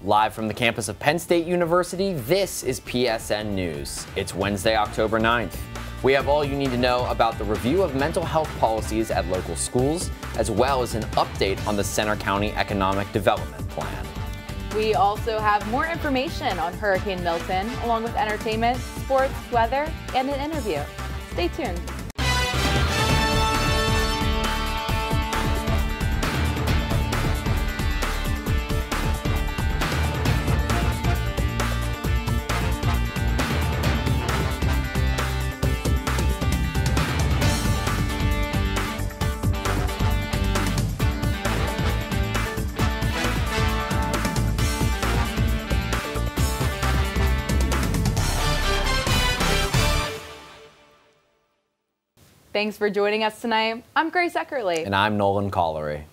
Live from the campus of Penn State University, this is PSN News. It's Wednesday, October 9th. We have all you need to know about the review of mental health policies at local schools, as well as an update on the Center County Economic Development Plan. We also have more information on Hurricane Milton, along with entertainment, sports, weather, and an interview. Stay tuned. Thanks for joining us tonight. I'm Grace Eckerle. And I'm Nolan Collery.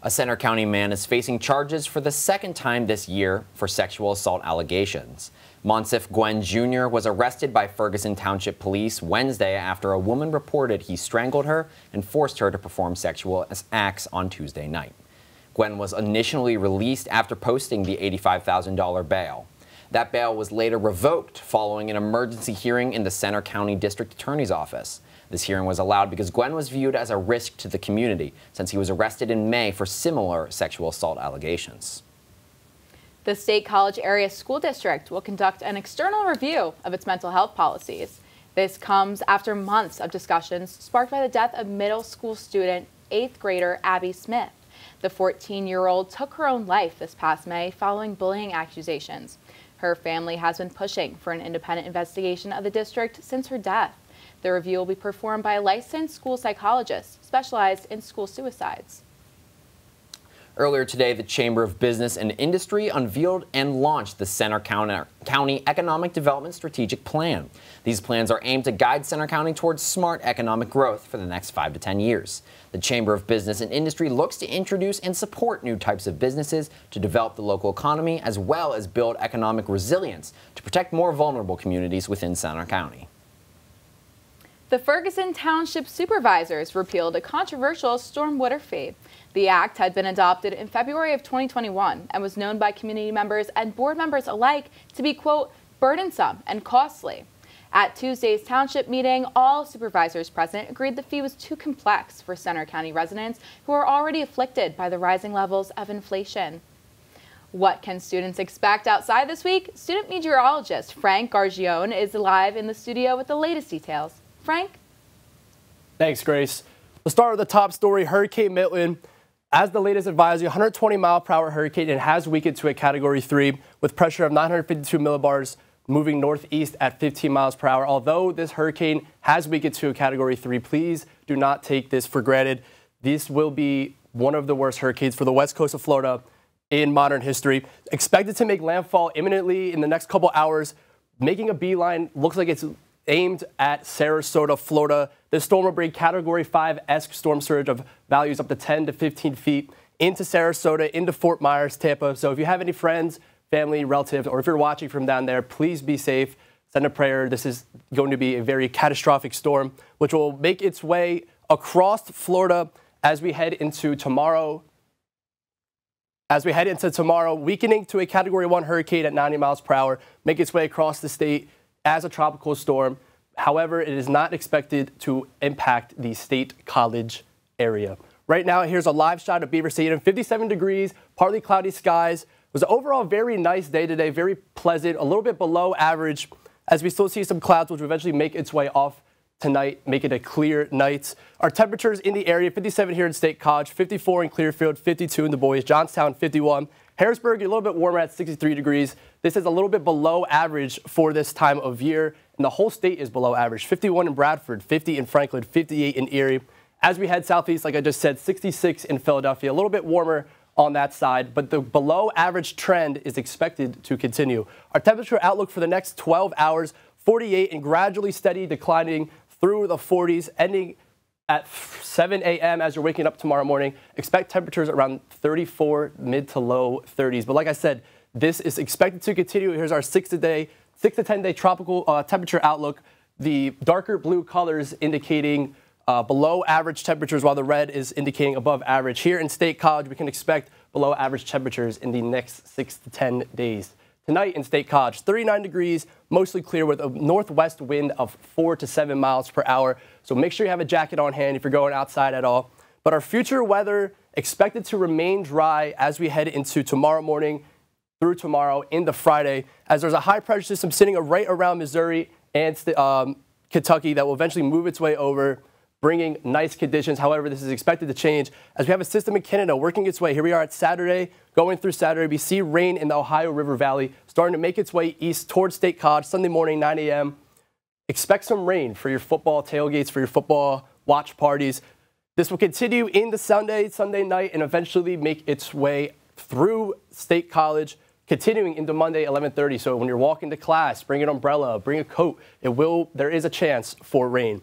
A Center County man is facing charges for the second time this year for sexual assault allegations. Monsif Gwen Jr. was arrested by Ferguson Township Police Wednesday after a woman reported he strangled her and forced her to perform sexual acts on Tuesday night. Gwen was initially released after posting the $85,000 bail. That bail was later revoked following an emergency hearing in the Center County District Attorney's Office. This hearing was allowed because Gwen was viewed as a risk to the community since he was arrested in May for similar sexual assault allegations. The State College Area School District will conduct an external review of its mental health policies. This comes after months of discussions sparked by the death of middle school student 8th grader Abby Smith. The 14-year-old took her own life this past May following bullying accusations. Her family has been pushing for an independent investigation of the district since her death. The review will be performed by a licensed school psychologist specialized in school suicides. Earlier today, the Chamber of Business and Industry unveiled and launched the Center County Economic Development Strategic Plan. These plans are aimed to guide Center County towards smart economic growth for the next 5 to 10 years. The Chamber of Business and Industry looks to introduce and support new types of businesses to develop the local economy, as well as build economic resilience to protect more vulnerable communities within Center County. The Ferguson Township Supervisors repealed a controversial stormwater fee. The act had been adopted in February of 2021 and was known by community members and board members alike to be, quote, burdensome and costly. At Tuesday's township meeting, all supervisors present agreed the fee was too complex for Center County residents who are already afflicted by the rising levels of inflation. What can students expect outside this week? Student meteorologist Frank Gargione is live in the studio with the latest details. Frank? Thanks, Grace. We'll start with the top story. Hurricane Milton, as the latest advisory, 120-mile-per-hour hurricane, and has weakened to a Category 3 with pressure of 952 millibars, moving northeast at 15 miles per hour. Although this hurricane has weakened to a Category 3, please do not take this for granted. This will be one of the worst hurricanes for the west coast of Florida in modern history. Expected to make landfall imminently in the next couple hours, making a beeline. Looks like it's aimed at Sarasota, Florida. This storm will bring Category 5-esque storm surge of values up to 10 to 15 feet into Sarasota, into Fort Myers, Tampa. So if you have any friends, family, relatives, or if you're watching from down there, please be safe. Send a prayer. This is going to be a very catastrophic storm, which will make its way across Florida as we head into tomorrow. Weakening to a Category 1 hurricane at 90 miles per hour, make its way across the state as a tropical storm. However, it is not expected to impact the State College area. Right now, here's a live shot of Beaver Stadium, 57 degrees, partly cloudy skies. It was an overall very nice day today, very pleasant, a little bit below average, as we still see some clouds, which will eventually make its way off tonight, make it a clear night. Our temperatures in the area, 57 here in State College, 54 in Clearfield, 52 in the Boys, Johnstown, 51. Harrisburg, a little bit warmer at 63 degrees. This is a little bit below average for this time of year, and the whole state is below average. 51 in Bradford, 50 in Franklin, 58 in Erie. As we head southeast, like I just said, 66 in Philadelphia, a little bit warmer on that side, but the below average trend is expected to continue. Our temperature outlook for the next 12 hours, 48 and gradually steady declining through the 40s, ending at 7 a.m. as you're waking up tomorrow morning. Expect temperatures around 34, mid to low 30s. But like I said, this is expected to continue. Here's our 6 to 10 day tropical temperature outlook. The darker blue colors indicating below average temperatures, while the red is indicating above average. Here in State College, we can expect below average temperatures in the next 6 to 10 days. Tonight in State College, 39 degrees, mostly clear with a northwest wind of 4 to 7 miles per hour. So make sure you have a jacket on hand if you're going outside at all. But our future weather expected to remain dry as we head into tomorrow morning through tomorrow into Friday, as there's a high pressure system sitting right around Missouri and Kentucky that will eventually move its way over, bringing nice conditions. However, this is expected to change as we have a system in Canada working its way. Here we are at Saturday, going through Saturday. We see rain in the Ohio River Valley starting to make its way east towards State College Sunday morning, 9 a.m. Expect some rain for your football tailgates, for your football watch parties. This will continue into Sunday night, and eventually make its way through State College, continuing into Monday, 11:30. So when you're walking to class, bring an umbrella, bring a coat. There is a chance for rain.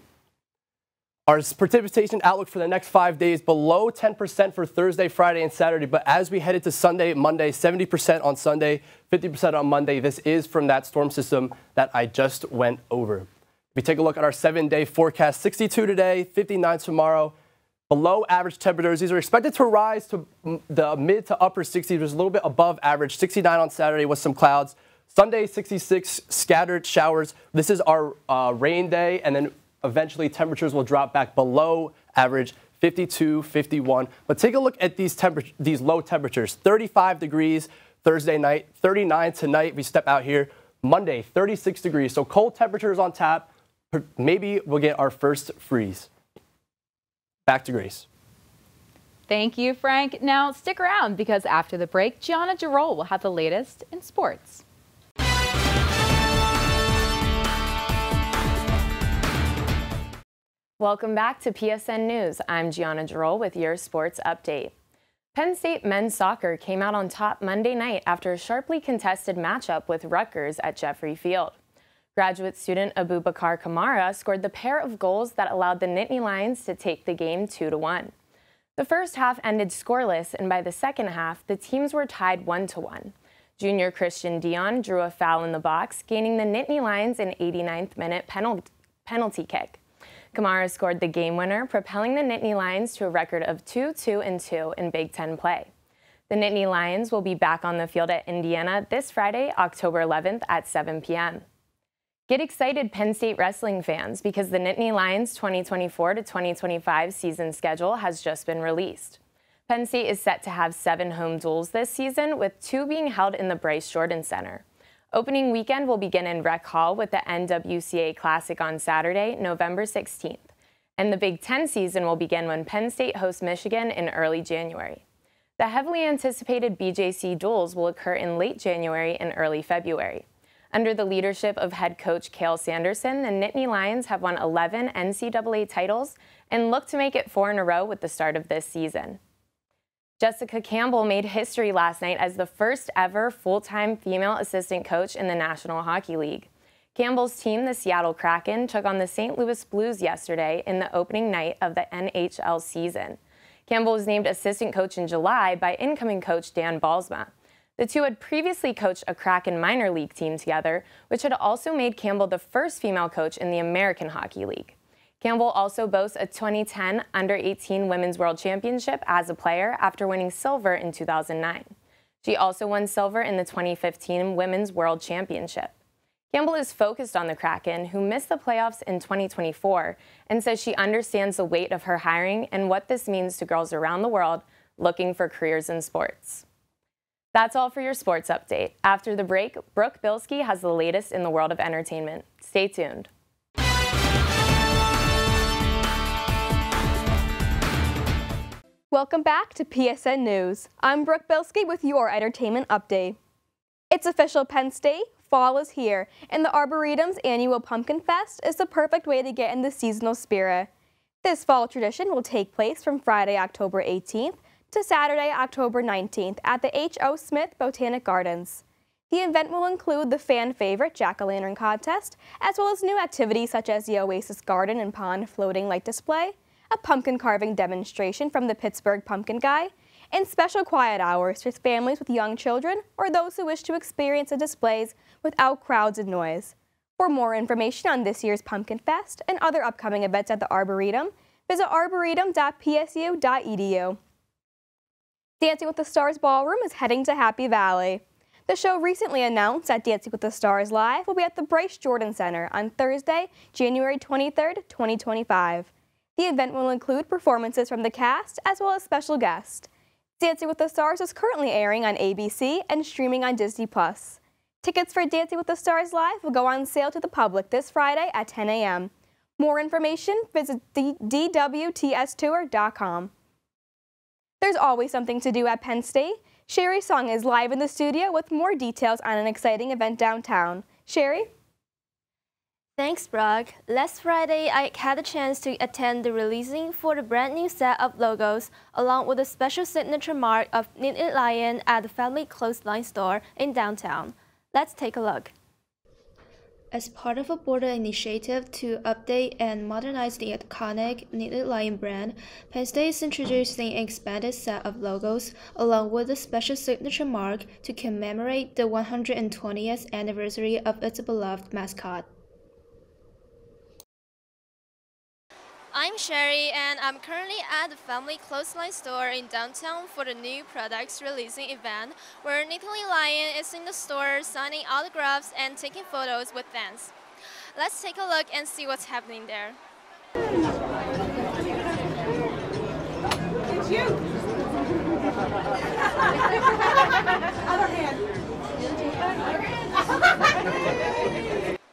Our precipitation outlook for the next 5 days, below 10% for Thursday, Friday, and Saturday. But as we head into Sunday, Monday, 70% on Sunday, 50% on Monday. This is from that storm system that I just went over. If we take a look at our 7-day forecast, 62 today, 59 tomorrow. Below average temperatures. These are expected to rise to the mid to upper 60s, which is a little bit above average. 69 on Saturday with some clouds. Sunday, 66, scattered showers. This is our rain day, and then eventually temperatures will drop back below average, 52, 51. But take a look at these low temperatures. 35 degrees Thursday night, 39 tonight. We step out here. Monday, 36 degrees. So cold temperatures on tap. Maybe we'll get our first freeze. Back to Grace. Thank you, Frank. Now stick around because after the break, Gianna Giroll will have the latest in sports. Welcome back to PSN News. I'm Gianna Giroll with your sports update. Penn State men's soccer came out on top Monday night after a sharply contested matchup with Rutgers at Jeffrey Field. Graduate student Abubakar Kamara scored the pair of goals that allowed the Nittany Lions to take the game 2-1. The first half ended scoreless, and by the second half, the teams were tied 1-1. Junior Christian Dion drew a foul in the box, gaining the Nittany Lions an 89th minute penalty kick. Kamara scored the game winner, propelling the Nittany Lions to a record of 2-2-2 in Big Ten play. The Nittany Lions will be back on the field at Indiana this Friday, October 11th at 7 p.m. Get excited, Penn State wrestling fans, because the Nittany Lions 2024 to 2025 season schedule has just been released. Penn State is set to have 7 home duels this season, with 2 being held in the Bryce Jordan Center. Opening weekend will begin in Rec Hall with the NWCA Classic on Saturday, November 16th. And the Big Ten season will begin when Penn State hosts Michigan in early January. The heavily anticipated BJC duels will occur in late January and early February. Under the leadership of head coach Cale Sanderson, the Nittany Lions have won 11 NCAA titles and look to make it 4 in a row with the start of this season. Jessica Campbell made history last night as the first ever full-time female assistant coach in the National Hockey League. Campbell's team, the Seattle Kraken, took on the St. Louis Blues yesterday in the opening night of the NHL season. Campbell was named assistant coach in July by incoming coach Dan Balsma. The two had previously coached a Kraken minor league team together, which had also made Campbell the first female coach in the American Hockey League. Campbell also boasts a 2010 Under-18 Women's World Championship as a player after winning silver in 2009. She also won silver in the 2015 Women's World Championship. Campbell is focused on the Kraken, who missed the playoffs in 2024, and says she understands the weight of her hiring and what this means to girls around the world looking for careers in sports. That's all for your sports update. After the break, Brooke Bilski has the latest in the world of entertainment. Stay tuned. Welcome back to PSN News. I'm Brooke Bilski with your entertainment update. It's official, Penn State. Fall is here, and the Arboretum's annual Pumpkin Fest is the perfect way to get in the seasonal spirit. This fall tradition will take place from Friday, October 18th to Saturday, October 19th at the H.O. Smith Botanic Gardens. The event will include the fan favorite Jack-o'-lantern contest, as well as new activities such as the Oasis Garden and Pond floating light display, a pumpkin carving demonstration from the Pittsburgh Pumpkin Guy, and special quiet hours for families with young children or those who wish to experience the displays without crowds and noise. For more information on this year's Pumpkin Fest and other upcoming events at the Arboretum, visit arboretum.psu.edu. Dancing with the Stars Ballroom is heading to Happy Valley. The show recently announced that Dancing with the Stars Live will be at the Bryce Jordan Center on Thursday, January 23rd, 2025. The event will include performances from the cast as well as special guests. Dancing with the Stars is currently airing on ABC and streaming on Disney+. Tickets for Dancing with the Stars Live will go on sale to the public this Friday at 10 a.m. More information, visit dwtstour.com. There's always something to do at Penn State. Sherry Song is live in the studio with more details on an exciting event downtown. Sherry? Thanks, Brooke. Last Friday, I had a chance to attend the releasing for the brand new set of logos, along with a special signature mark of Knitted Lion at the Family Clothesline store in downtown. Let's take a look. As part of a broader initiative to update and modernize the iconic Knitted Lion brand, Penn State is introducing an expanded set of logos along with a special signature mark to commemorate the 120th anniversary of its beloved mascot. I'm Sherry, and I'm currently at the Family Clothesline store in downtown for the new products releasing event, where Knitted Lion is in the store signing autographs and taking photos with fans. Let's take a look and see what's happening there. It's you! Other hand.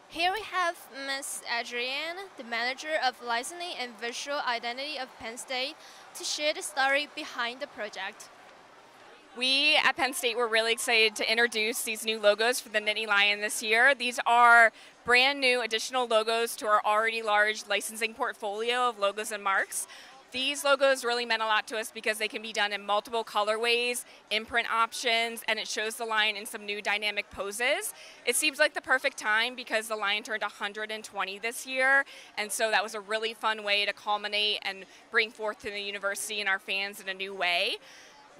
Here we have Ms. Adrienne, the manager of licensing and visual identity of Penn State, to share the story behind the project. We at Penn State were really excited to introduce these new logos for the Knitted Lion this year. These are brand new additional logos to our already large licensing portfolio of logos and marks. These logos really meant a lot to us because they can be done in multiple colorways, imprint options, and it shows the lion in some new dynamic poses. It seems like the perfect time because the lion turned 120 this year, and so that was a really fun way to culminate and bring forth to the university and our fans in a new way.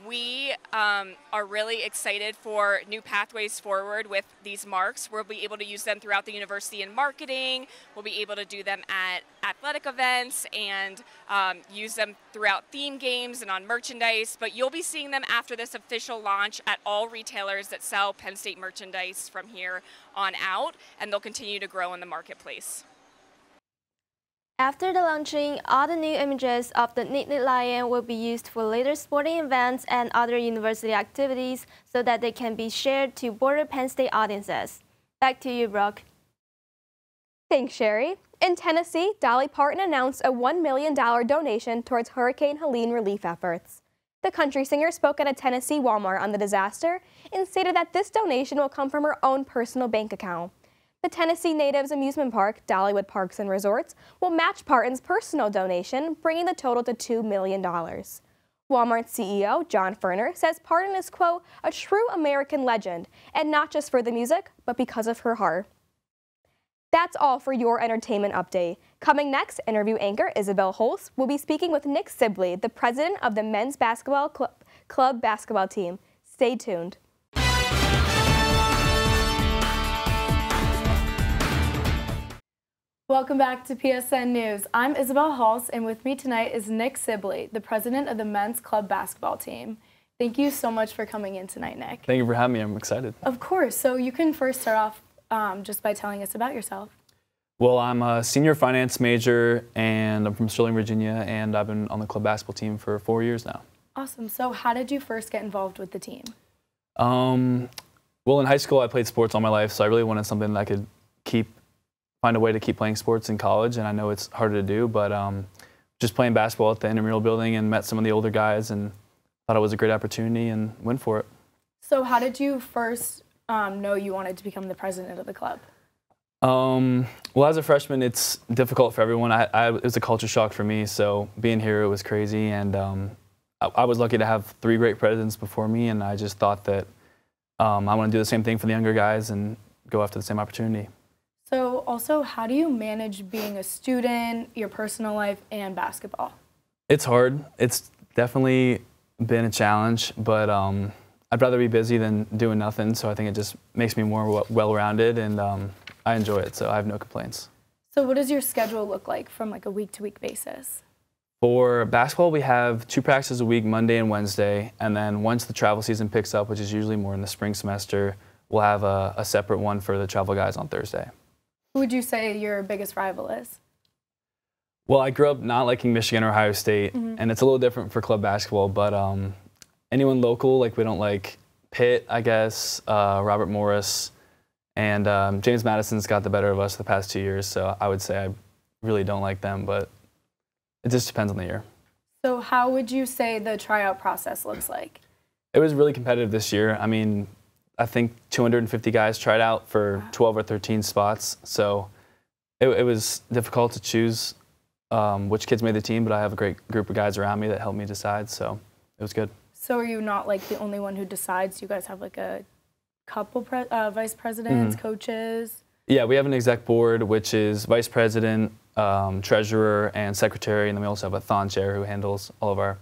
We are really excited for new pathways forward with these marks. We'll be able to use them throughout the university in marketing. We'll be able to do them at athletic events and use them throughout theme games and on merchandise. But you'll be seeing them after this official launch at all retailers that sell Penn State merchandise from here on out, and they'll continue to grow in the marketplace. After the launching, all the new images of the Knitted Lion will be used for later sporting events and other university activities so that they can be shared to broader Penn State audiences. Back to you, Brooke. Thanks, Sherry. In Tennessee, Dolly Parton announced a $1 million donation towards Hurricane Helene relief efforts. The country singer spoke at a Tennessee Walmart on the disaster and stated that this donation will come from her own personal bank account. The Tennessee Natives Amusement Park, Dollywood Parks and Resorts, will match Parton's personal donation, bringing the total to $2 million. Walmart CEO John Furner says Parton is, quote, a true American legend, and not just for the music, but because of her heart. That's all for your entertainment update. Coming next, interview anchor Isabel Holtz will be speaking with Nick Sibley, the president of the men's basketball club basketball team. Stay tuned. Welcome back to PSN News. I'm Isabel Halls, and with me tonight is Nick Sibley, the president of the men's club basketball team. Thank you so much for coming in tonight, Nick. Thank you for having me. I'm excited. Of course. So you can first start off just by telling us about yourself. Well, I'm a senior finance major, and I'm from Sterling, Virginia, and I've been on the club basketball team for 4 years now. Awesome. So how did you first get involved with the team? Well, in high school, I played sports all my life, so I really wanted something that I could find a way to keep playing sports in college, and I know it's harder to do, but just playing basketball at the intramural building and met some of the older guys and thought it was a great opportunity and went for it. So how did you first know you wanted to become the president of the club? Well, as a freshman, it's difficult for everyone. It was a culture shock for me, so being here, it was crazy, and I was lucky to have 3 great presidents before me, and I just thought that I want to do the same thing for the younger guys and go after the same opportunity. So also, how do you manage being a student, your personal life, and basketball? It's hard. It's definitely been a challenge, but I'd rather be busy than doing nothing, so I think it just makes me more well-rounded, and I enjoy it, so I have no complaints. So what does your schedule look like from like a week-to-week basis? For basketball, we have 2 practices a week, Monday and Wednesday, and then once the travel season picks up, which is usually more in the spring semester, we'll have a separate one for the travel guys on Thursday. Who would you say your biggest rival is? Well, I grew up not liking Michigan or Ohio State, and it's a little different for club basketball, but anyone local, like we don't like Pitt, I guess, Robert Morris, and James Madison's got the better of us the past 2 years, so I would say I really don't like them, but it just depends on the year. So how would you say the tryout process looks like? It was really competitive this year. I mean, I think 250 guys tried out for 12 or 13 spots, so it was difficult to choose which kids made the team, but I have a great group of guys around me that helped me decide, so it was good. So are you not like the only one who decides? You guys have like a couple vice presidents, coaches? Yeah, we have an exec board, which is vice president, treasurer, and secretary, and then we also have a Thon chair who handles all of our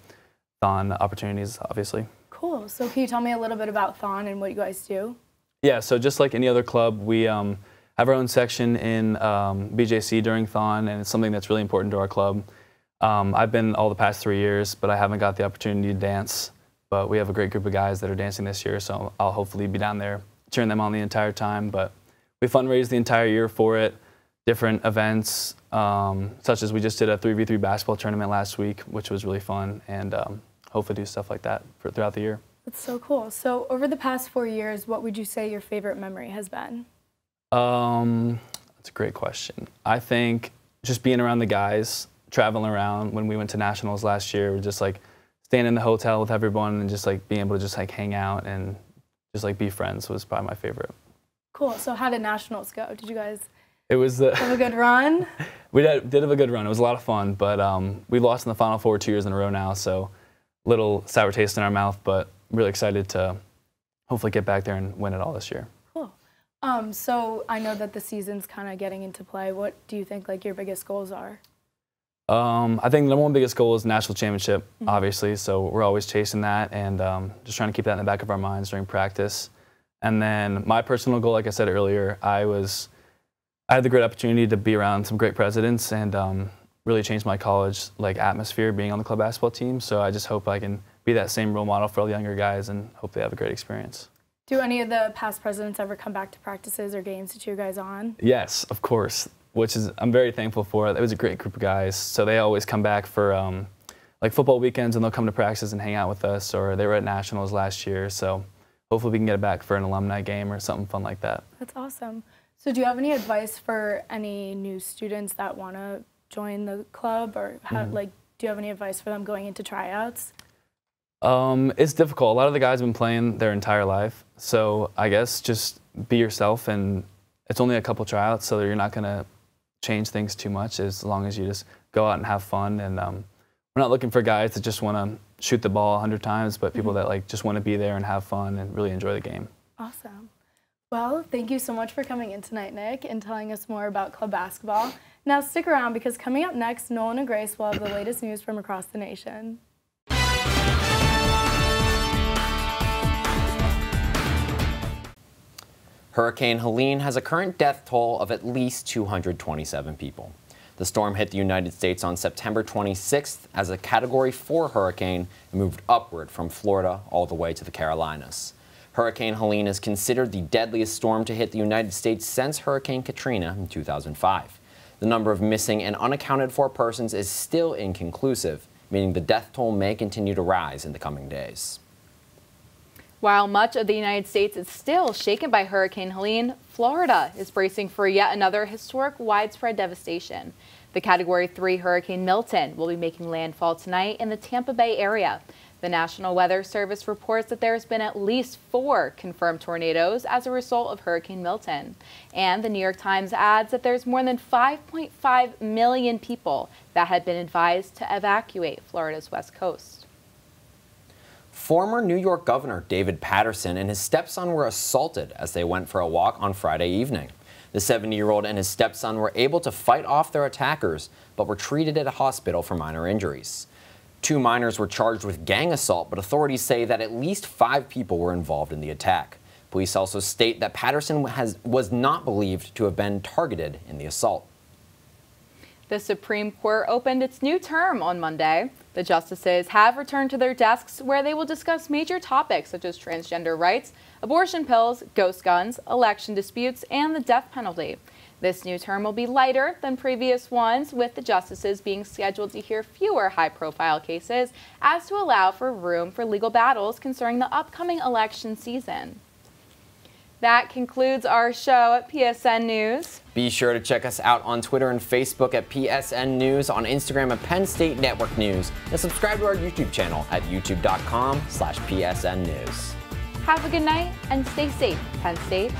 Thon opportunities, obviously. Cool. So can you tell me a little bit about Thon and what you guys do? Yeah, so just like any other club, we have our own section in BJC during Thon, and it's something that's really important to our club. I've been all the past 3 years, but I haven't got the opportunity to dance. But we have a great group of guys that are dancing this year, so I'll hopefully be down there cheering them on the entire time. But we fundraise the entire year for it, different events, such as we just did a 3v3 basketball tournament last week, which was really fun, and hopefully do stuff like that throughout the year. That's so cool. So over the past 4 years, what would you say your favorite memory has been? That's a great question. I think just being around the guys, traveling around. When we went to nationals last year, we're just like staying in the hotel with everyone and just like being able to just like hang out and just like be friends was probably my favorite. Cool. So how did nationals go? Did you guys have a good run? We did have a good run. It was a lot of fun, but we lost in the Final Four 2 years in a row now, so little sour taste in our mouth, but really excited to hopefully get back there and win it all this year. Cool. So I know that the season's kind of getting into play. What do you think like your biggest goals are? I think the number one biggest goal is national championship, obviously, so we're always chasing that and just trying to keep that in the back of our minds during practice. And then my personal goal, like I said earlier, I had the great opportunity to be around some great presidents and really change my college atmosphere being on the club basketball team. So I just hope I can be that same role model for all the younger guys and hope they have a great experience. Do any of the past presidents ever come back to practices or games to cheer you guys on? Yes, of course, which is I'm very thankful for. It was a great group of guys. So they always come back for football weekends and they'll come to practices and hang out with us, or they were at nationals last year. So hopefully we can get it back for an alumni game or something fun like that. That's awesome. So do you have any advice for any new students that want to join the club, or how, do you have any advice for them going into tryouts? It's difficult. A lot of the guys have been playing their entire life, so I guess just be yourself, and it's only a couple tryouts, so you're not going to change things too much as long as you just go out and have fun. And we're not looking for guys that just want to shoot the ball 100 times, but people that just want to be there and have fun and really enjoy the game. Awesome. Well, thank you so much for coming in tonight, Nick, and telling us more about club basketball. Now stick around, because coming up next, Nolan and Grace will have the latest news from across the nation. Hurricane Helene has a current death toll of at least 227 people. The storm hit the United States on September 26th as a Category 4 hurricane and moved upward from Florida all the way to the Carolinas. Hurricane Helene is considered the deadliest storm to hit the United States since Hurricane Katrina in 2005. The number of missing and unaccounted for persons is still inconclusive, meaning the death toll may continue to rise in the coming days. While much of the United States is still shaken by Hurricane Helene, Florida is bracing for yet another historic widespread devastation. The Category 3 Hurricane Milton will be making landfall tonight in the Tampa Bay area. The National Weather Service reports that there has been at least 4 confirmed tornadoes as a result of Hurricane Milton. And the New York Times adds that there's more than 5.5 million people that had been advised to evacuate Florida's west coast. Former New York Governor David Paterson and his stepson were assaulted as they went for a walk on Friday evening. The 70-year-old and his stepson were able to fight off their attackers, but were treated at a hospital for minor injuries. 2 minors were charged with gang assault, but authorities say that at least 5 people were involved in the attack. Police also state that Paterson was not believed to have been targeted in the assault. The Supreme Court opened its new term on Monday. The justices have returned to their desks where they will discuss major topics such as transgender rights, abortion pills, ghost guns, election disputes, and the death penalty. This new term will be lighter than previous ones, with the justices being scheduled to hear fewer high-profile cases as to allow for room for legal battles concerning the upcoming election season. That concludes our show at PSN News. Be sure to check us out on Twitter and Facebook at PSN News, on Instagram at Penn State Network News, and subscribe to our YouTube channel at youtube.com/PSN News. Have a good night and stay safe, Penn State.